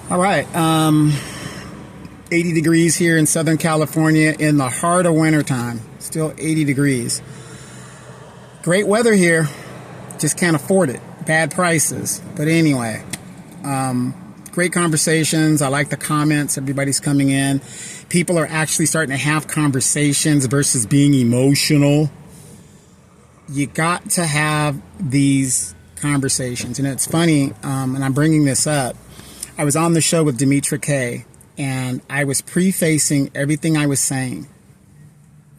All right. 80 degrees here in Southern California in the heart of wintertime. Still 80 degrees. Great weather here. Just can't afford it. Bad prices. But anyway, great conversations. I like the comments. Everybody's coming in. People are actually starting to have conversations versus being emotional. You got to have these conversations. And it's funny, and I'm bringing this up. I was on the show with Demetra Kay, and I was prefacing everything I was saying,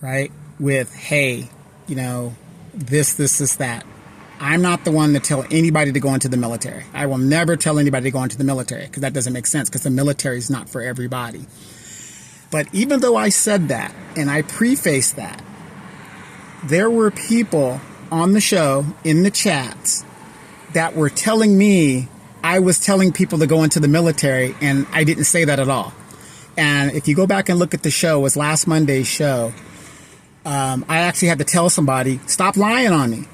right, with, hey, you know, this, that. I'm not the one to tell anybody to go into the military. I will never tell anybody to go into the military because that doesn't make sense because the military is not for everybody. But even though I said that and I prefaced that, there were people on the show in the chats that were telling me I was telling people to go into the military, and I didn't say that at all. And if you go back and look at the show, it was last Monday's show, I actually had to tell somebody, stop lying on me.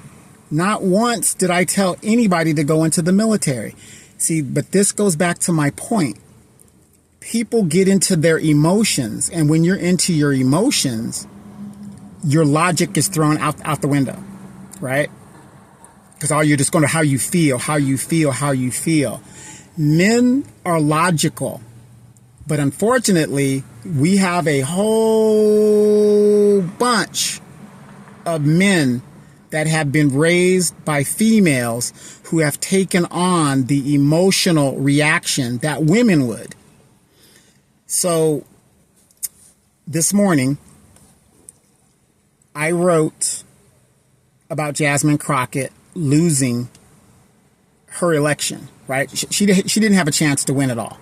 Not once did I tell anybody to go into the military. See, but this goes back to my point. People get into their emotions, and when you're into your emotions, your logic is thrown out the window, right? Because all you're just going to how you feel. Men are logical, but unfortunately, we have a whole bunch of men that have been raised by females who have taken on the emotional reaction that women would. So this morning, I wrote about Jasmine Crockett losing her election, right? She didn't have a chance to win at all.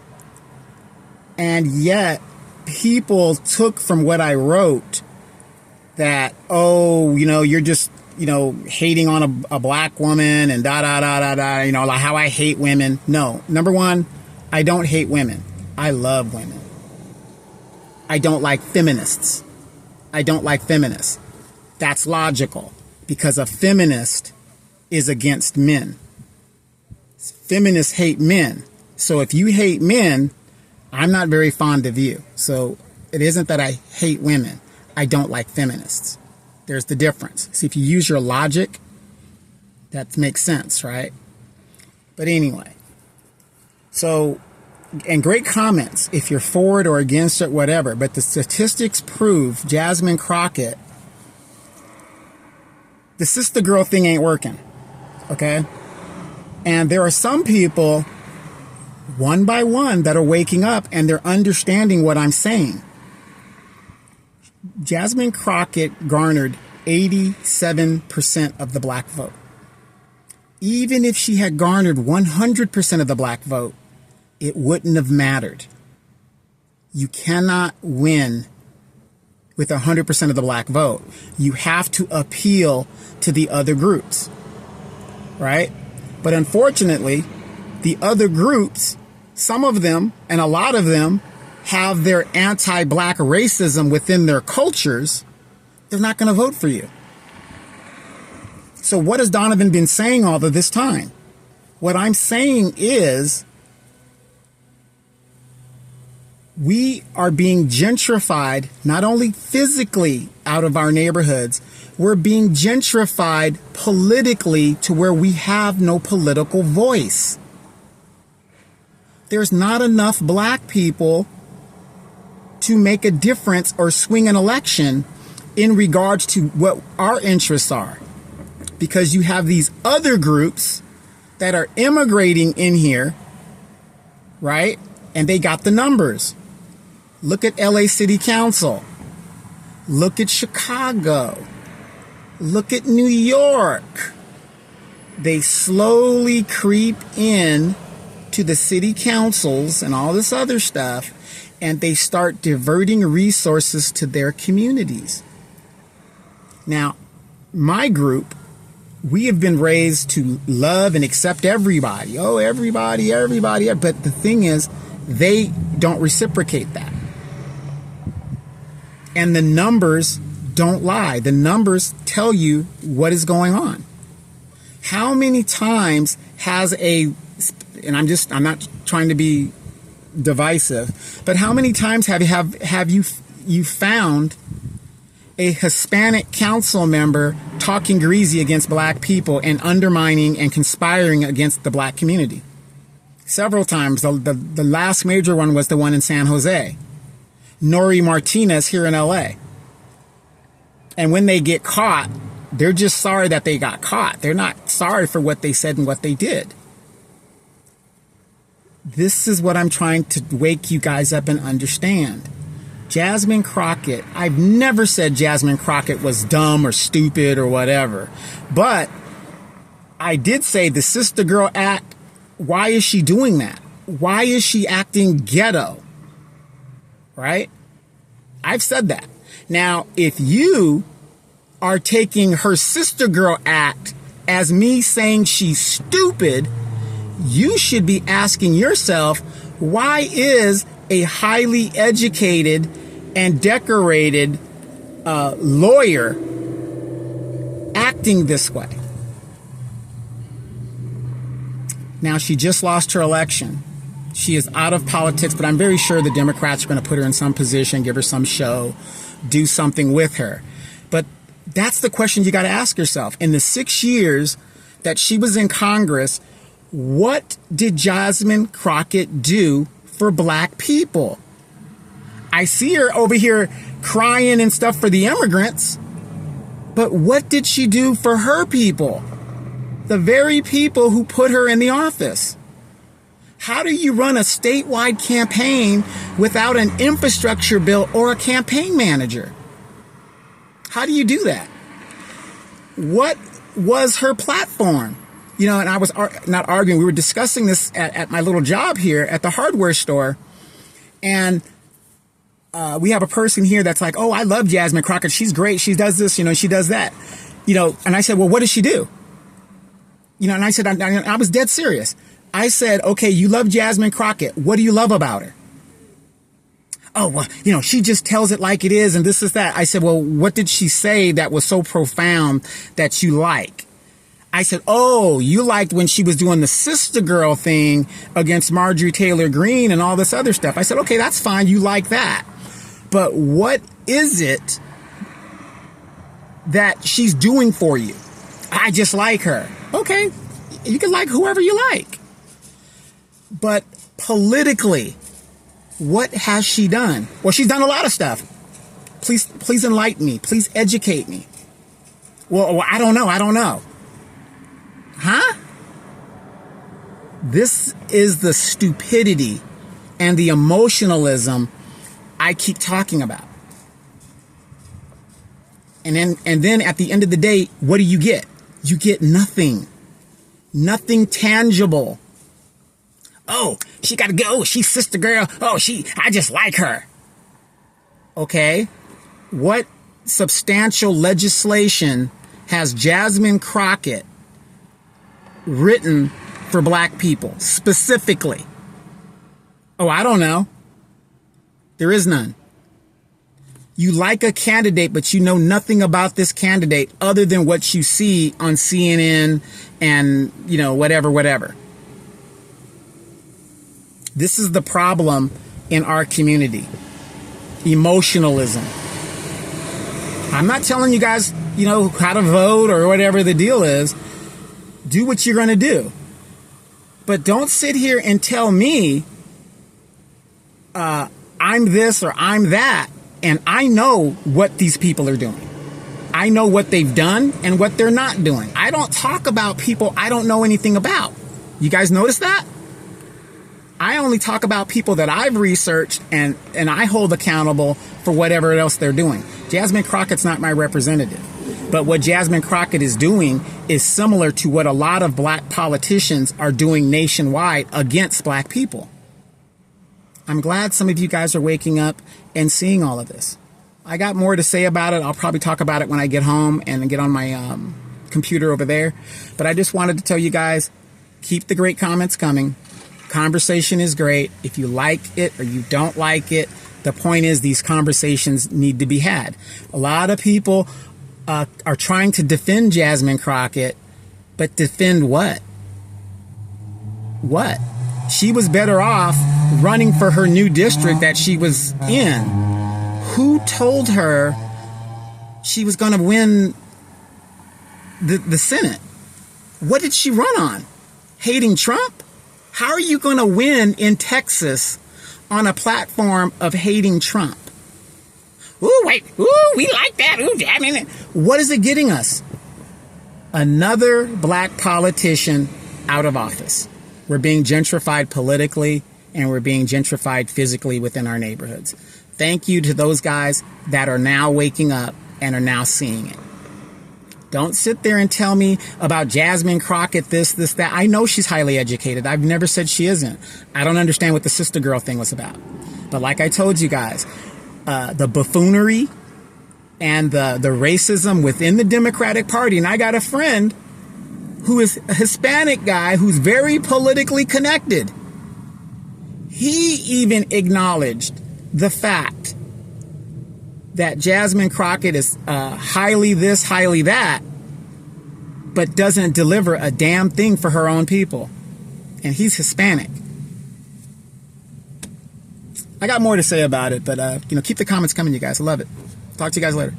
And yet people took from what I wrote that, oh, you know, you're just, you know, hating on a black woman and you know, like how I hate women. No, number one, I don't hate women. I love women. I don't like feminists. That's logical because a feminist is against men. Feminists hate men. So if you hate men, I'm not very fond of you. So it isn't that I hate women. I don't like feminists. There's the difference. See, if you use your logic, that makes sense, right? But anyway, so, and great comments if you're for it or against it, whatever. But the statistics prove Jasmine Crockett, the sister girl thing ain't working. Okay? And there are some people, one by one, that are waking up and they're understanding what I'm saying. Jasmine Crockett garnered 87% of the black vote. Even if she had garnered 100% of the black vote, it wouldn't have mattered. You cannot win with 100% of the black vote. You have to appeal to the other groups, right? But unfortunately, the other groups, some of them and a lot of them have their anti-black racism within their cultures. They're not going to vote for you. So what has Donovan been saying all of this time? What I'm saying is we are being gentrified, not only physically out of our neighborhoods, we're being gentrified politically to where we have no political voice. There's not enough black people to make a difference or swing an election in regards to what our interests are. Because you have these other groups that are immigrating in here, right? And they got the numbers. Look at LA City Council. Look at Chicago. Look at New York. They slowly creep in to the city councils and all this other stuff, and they start diverting resources to their communities. Now, my group, we have been raised to love and accept everybody. Oh, everybody. But the thing is, they don't reciprocate that. And the numbers don't lie. The numbers tell you what is going on. How many times has and I'm not trying to be divisive. But how many times have you found a Hispanic council member talking greasy against black people and undermining and conspiring against the black community? Several times. The last major one was the one in San Jose. Nori Martinez here in LA. And when they get caught, they're just sorry that they got caught. They're not sorry for what they said and what they did. This is what I'm trying to wake you guys up and understand. Jasmine Crockett, I've never said Jasmine Crockett was dumb or stupid or whatever. But I did say the sister girl act, why is she doing that? Why is she acting ghetto? Right? I've said that. Now, if you are taking her sister girl act as me saying she's stupid, you should be asking yourself, why is a highly educated and decorated lawyer acting this way? Now, she just lost her election. She is out of politics, but I'm very sure the Democrats are going to put her in some position, give her some show, do something with her. But that's the question you got to ask yourself. In the 6 years that she was in Congress, what did Jasmine Crockett do for black people? I see her over here crying and stuff for the immigrants, but what did she do for her people? The very people who put her in the office. How do you run a statewide campaign without an infrastructure bill or a campaign manager? How do you do that? What was her platform? You know, and I was not arguing. We were discussing this at my little job here at the hardware store. And we have a person here that's like, oh, I love Jasmine Crockett. She's great. She does this, you know, she does that. You know, and I said, well, what does she do? You know, and I said, I was dead serious. I said, okay, you love Jasmine Crockett. What do you love about her? Oh, well, you know, she just tells it like it is and this is that. I said, well, what did she say that was so profound that you like? I said, oh, you liked when she was doing the sister girl thing against Marjorie Taylor Greene and all this other stuff. I said, okay, that's fine. You like that. But what is it that she's doing for you? I just like her. Okay, you can like whoever you like. But politically, what has she done? Well, she's done a lot of stuff. Please enlighten me. Please educate me. Well, I don't know. Huh? This is the stupidity and the emotionalism I keep talking about. And then at the end of the day, what do you get? You get nothing. Nothing tangible. Oh, she got to go. She's sister girl. Oh, I just like her. Okay. What substantial legislation has Jasmine Crockett written for black people specifically? Oh, I don't know. There is none. You like a candidate, but you know nothing about this candidate other than what you see on CNN and, you know, whatever. This is the problem in our community. Emotionalism. I'm not telling you guys, you know, how to vote or whatever the deal is. Do what you're going to do. But don't sit here and tell me I'm this or I'm that. And I know what these people are doing. I know what they've done and what they're not doing. I don't talk about people I don't know anything about. You guys notice that? I only talk about people that I've researched and I hold accountable for whatever else they're doing. Jasmine Crockett's not my representative. But what Jasmine Crockett is doing is similar to what a lot of black politicians are doing nationwide against black people. I'm glad some of you guys are waking up and seeing all of this. I got more to say about it. I'll probably talk about it when I get home and get on my computer over there. But I just wanted to tell you guys, keep the great comments coming. Conversation is great. If you like it or you don't like it, the point is these conversations need to be had. A lot of people are trying to defend Jasmine Crockett, but defend what? What? She was better off running for her new district that she was in. Who told her she was going to win the Senate? What did she run on? Hating Trump? How are you going to win in Texas on a platform of hating Trump? Ooh, wait. Ooh, we like that. Ooh, damn it. What is it getting us? Another black politician out of office. We're being gentrified politically, and we're being gentrified physically within our neighborhoods. Thank you to those guys that are now waking up and are now seeing it. Don't sit there and tell me about Jasmine Crockett, this, that. I know she's highly educated. I've never said she isn't. I don't understand what the sister girl thing was about. But like I told you guys, the buffoonery and the racism within the Democratic Party. And I got a friend who is a Hispanic guy who's very politically connected. He even acknowledged the fact that Jasmine Crockett is highly this, highly that, but doesn't deliver a damn thing for her own people. And he's Hispanic. I got more to say about it, but keep the comments coming, you guys. I love it. Talk to you guys later.